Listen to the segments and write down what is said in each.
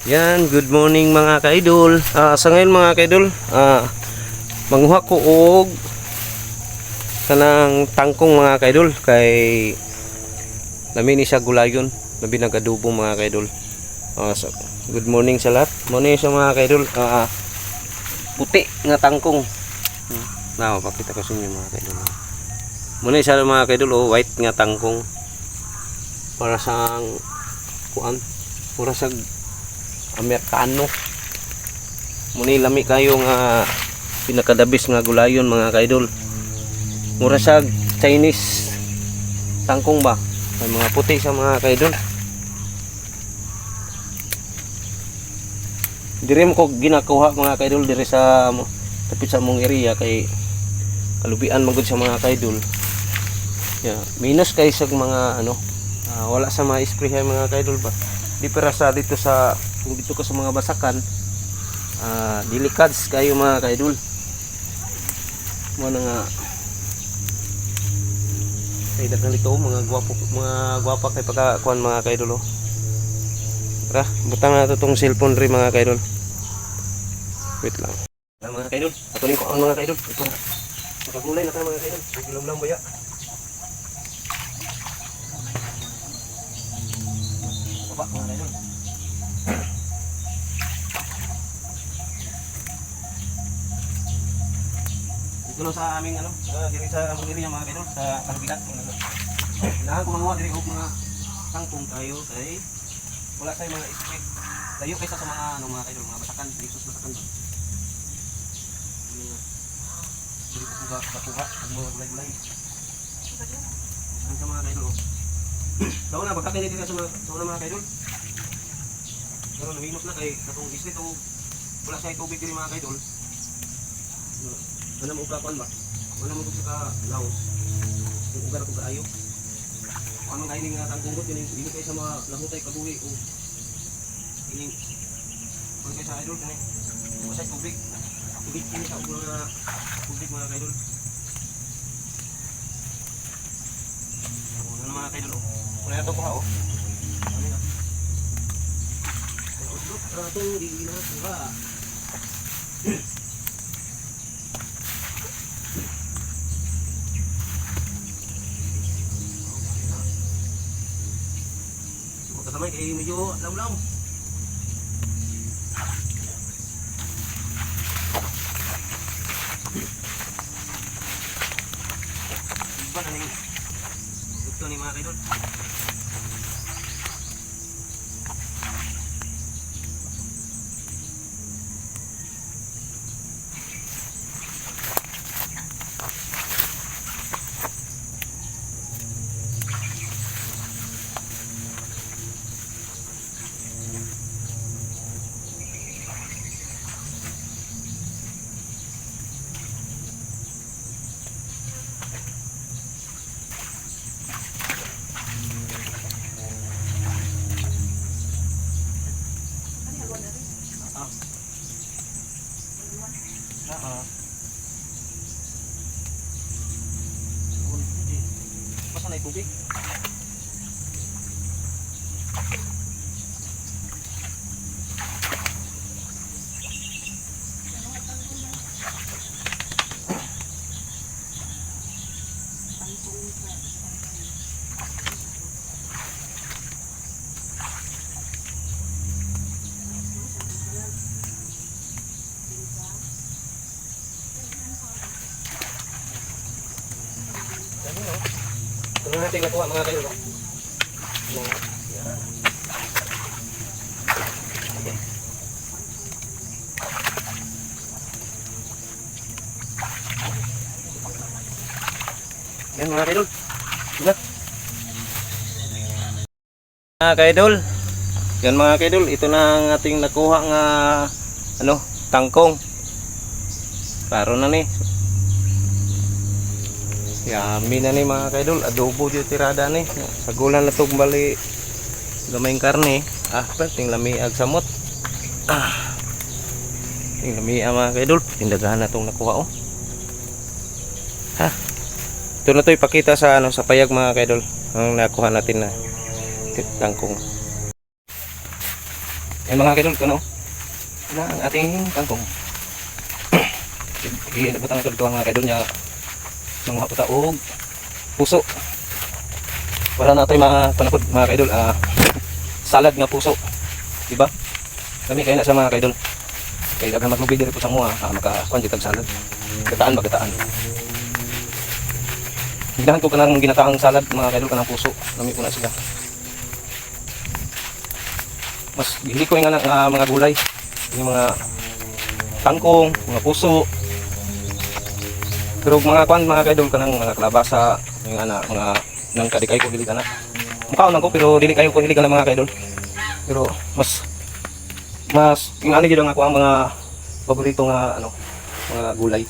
Yan, good morning mga kaidol. Sa ngayon mga kaidol, manguha ko og kanang tangkong mga kaidol kay namin siya gulayon, labi nagadubo mga kaidol. So, good morning sa lahat. Morning sa mga kaidol. Puti nga tangkong. Pakita ko sa inyo mga kaidol. Muna isa mga kaidol, white nga tangkong. Para sa kuan, para sa Amerikano. Muni lami kayo nga pinakadabis nga gulayon mga kaidol. Mura sa Chinese tangkong ba? May mga puti sa mga kaidol. Dire mo ko ginakuha mga kaidol dire sa tapit sa mong area kay kalubian magud sa mga kaidol. Minus kay sa mga wala sa mga spray mga kaidol ba. Di para sa dito ka sa mga basakan, delicats kayo mga kaidol. Mo na nga kay daghang dito mga gwapa kay pagkakuan mga kaidol. Tara, butang na tong cellphone ri mga kaidol. Wait lang. Mga kaidol, patuloy ko ang mga kaidol. Ito. Pagmulay na tayo mga kaidol. Ilom lang baya. Baba mga kaidol. Dito sa aming diri sa aming area mga kaidol, sa Kalubigan. Kailangan ko manguha diri og mga tangkong tayo kay wala say mga spray. Tayo kaysa sa mga mga kaidol, mga basakan, dito sa basakan. Diri ko bakuha ang mga gulay-gulay. Ang sa mga kaidol. Daw na pagkakain dito sa mga kaidol. Pero namimos na kay katong islit o wala say tubig diri mga kaidol. Wala mo kakuan ba? Wala mo sa laos. Yung ugar ko kaayo. Ano kainin nga tangkungot ini kay sa mga lahutay kabuhi o ini kung kay sa idol kani. Wala tubig. Tubig ini sa mga tubig mga kaidol. Ano mga kaidol? Wala na to ko ha oh. Ano na? Rato di na kuha. Kamay kay medyo law-law. Iba na ni dukto ni mga kaidol. Basta na tubig. Ito na natin nakuha mga kaidol. Yan mga kaidol. Mga kaidol. Yan mga kaidol, ito na ang ating nakuha nga tangkong. Klaro na ni. Yummy na ni mga kaidol, adobo di tirada ni. Sagulan na tong bali gamayng karne. Ting lami ag samot. Ting lami mga kaidol, tindagahan na tong nakuha oh. Ito na to ipakita sa sa payag mga kaidol. Ang nakuha natin na tangkong. Yan mga kaidol, ano? Na ang ating kangkong. Ibutan na ito mga kaidol niya. Mga puta o puso. Para natin panapod mga kaidol. Salad nga puso. Diba? Kami kayo na sa mga kaidol. Kaya dagang maglubig dito po sa mga makakuan dito salad. Gataan ba gataan? Hinahan ko ka ng ginataang salad mga kaidol kanang puso. Kami po na sila. Mas hindi ko yung mga gulay. Yung mga kangkong, mga puso. Pero mga kuan mga kaidol kanang mga kalabasa, yung mga nang kadi kayo ko dili kana. Mukhaon man ko pero dili kayo ko dili kana mga kaidol. Pero mas yung ano gyud ang ako ang mga paborito nga mga gulay.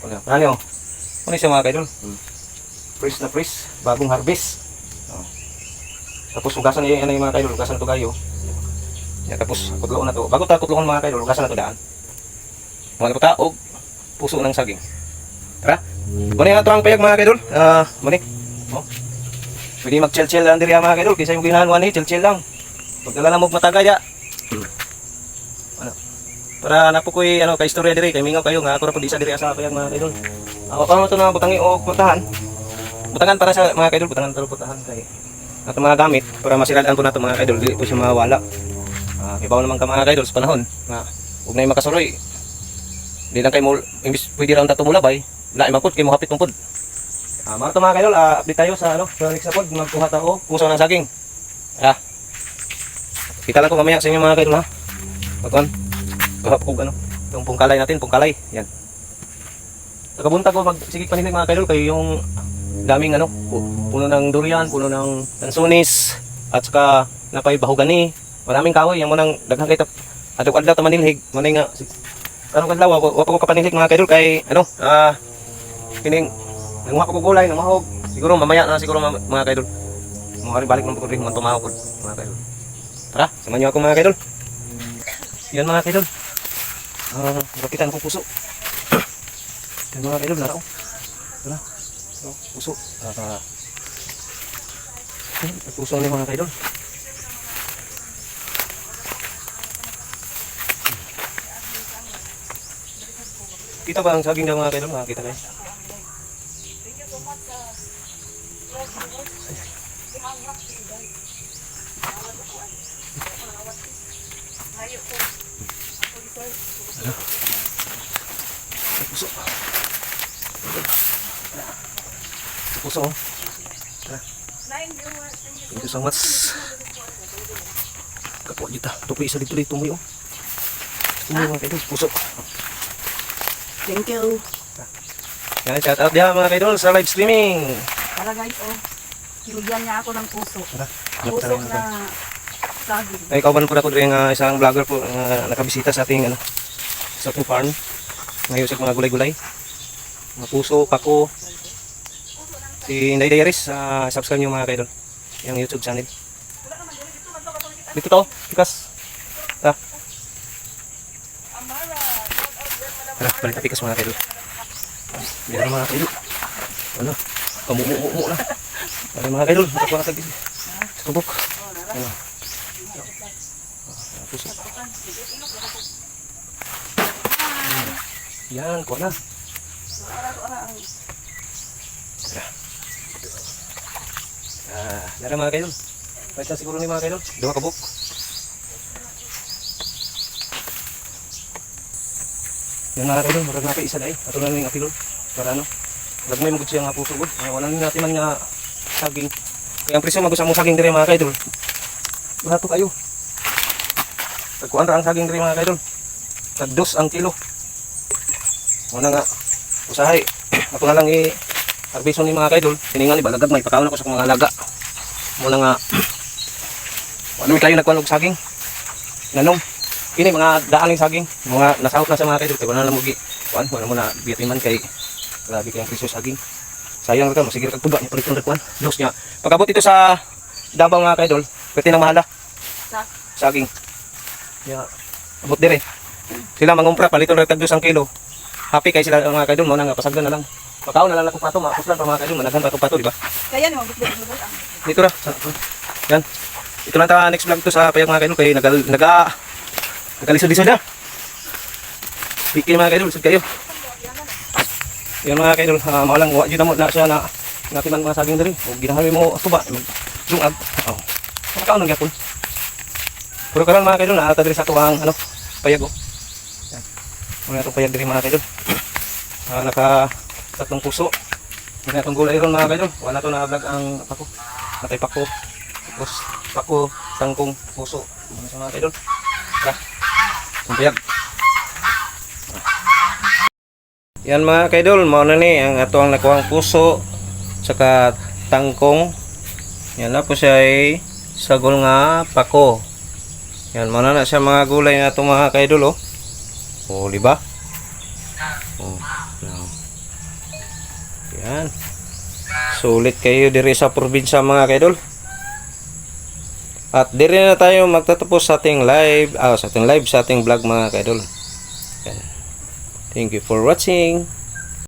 Wala. Ano? Ano siya mga kaidol? Fresh na fresh, bagong harvest. Tapos ugasan niya yung mga kaidol, ugasan na to kayo. Ya, tapos kutloon na to. Bago ta kutloon mga kaidol, ugasan na to daan. Mga puta og puso ng saging. Tara. Muni ato ang payag mga kaidol. Muni. Oh. Pwede mag-chill-chill lang diri mga kaidol, kaysa yung ginahanuan ni chill-chill lang. Pagdala na mo matagay ya. Ano? Para napo koy ka istorya diri kay mingaw kayo nga ako ra pud isa diri sa payag mga kaidol. Ako pa mo to na butangi og putahan. Butangan para sa mga kaidol, butangan pero putahan kay ato mga gamit para masiraan po nato mga kaidol, dili po siya mawala. Ibaw naman ka mga kaidol sa panahon nga ug nay makasuroy. Di lang kay mo imbis pwede ra unta tumulabay, lain mapud kay mo hapit tungkod. Mga to mga kaidol, update tayo sa sa next pod magkuha ta og puso ng saging. Kita lang ko mamaya sa inyo mga kaidol ha. Pagkuan. Kahapog yung pungkalay natin, pungkalay. Yan. Nakabuntag ko magsigig paninig mga kaidol kay yung daming puno ng durian, puno ng lansunis, at saka napay bahugani. Maraming kahoy, yung munang daghang kay adlaw ta manilhig, manay nga kanong kadlaw wa pa ko kapanilhig mga kaidol kay kining nanguha ko gulay ng mahog. Siguro mamaya na siguro mga kaidol. Mo balik ng pagod ring man tumahog mga kaidol. Tara, samahan niyo ako mga kaidol. Yan mga kaidol. Rapitan ko puso. Yan mga kaidol, narao. Tara. Puso. Puso ni mga kaidol. Kita ba ang saging ng mga kaidol? Makakita kayo. Puso. Puso. Thank you so much. Kapwa kita. Tupi isa dito tumoy. Tumoy mga kaidol. Puso. Thank you. Yan, shout out diha mga kaidol sa live streaming. Tara guys, Binigyan niya ako ng puso. Puso na saging. Ay, kauban po ako rin isang vlogger po nakabisita sa ating sa ating farm. Ngayon sa mga gulay-gulay. Mga puso, pako. Si Inday Diaries, subscribe niyo mga kaidol. Yung YouTube channel. Dito to, pikas. Tara. Tara, balik na pikas mga kaidol. Biar mga kaidol. Ano? Kamu-mu-mu na. Tara mga kaidol, ako na tagis. Tubok. Ano? Puso. Yan, kuha na. Tara mga kaidol. Pwede siguro ni mga kaidol. Dua kabuk. Yan mga kaidol, marag natin isa dahil. Ato lang yung apilol. Para lagmay magod siya nga puso ko. Wala natin man nga saging. Kaya ang presyo mag-usang mong saging dire mga kaidol. Barato kayo. Tagkuan ra ang saging dire mga kaidol. Tag-2 ang kilo. Muna nga, usahay. Ako na lang i-arbison ni mga kaidol. Tiningal, balagag may pakaon ako sa mga alaga. Muna nga, ano kayo nagkuhan og saging? Nanong, ini mga daaling saging. Mga nasahot na sa mga kaidol. Kaya wala na mugi. Wala mo na biyatiman kay grabe kayang presyo saging. Sayang ka, masigir kag tuba ni paliton ra kuan. Dos niya. Pagabot ito sa Davao mga kaidol, pwede nang mahala. Saging. Ya, abot dire. Sila mangumpra paliton ra tag 2 ang kilo. Happy kay sila mga kaidol, mo nang pasagdan na lang. Pakaon na lang ako pato, makuslan pa mga kaidol, managhan pa pato, di ba? Kaya no, Dito ra. Yan. ito lang ta next vlog to sa payag mga kaidol kay nagalisod-lisod na. Bikin mga kaidol, sud kayo. Yan mga kaidol, maalang wa jud na siya na ngatiman mga saging diri. O ginahawi mo tuba, lungag. Oh. Makaon ng gyapon. Pero karon mga kaidol, naata diri sa tuwang ano, payag oh. Yan. Muna itong payag diri mga kaidol. Naka tatlong puso. Muna itong gulay ron mga kaidol. Wala to na vlog ang pako. Natay pako. Tapos pako, tangkong, puso. Muna sa mga kaidol. Tara. Itong payag. Yan mga kaidol, mao na ni ang ato ang nakuhang puso saka tangkong. Yan na po siya ay sagol nga pako. Yan, mao na siya mga gulay na ito mga kaidol oh. O, di ba? Oh, no. Yan. Sulit kayo diri sa probinsya mga kaidol. At diri na tayo magtatapos sa ating live, sa ating vlog mga kaidol. Yan. Thank you for watching.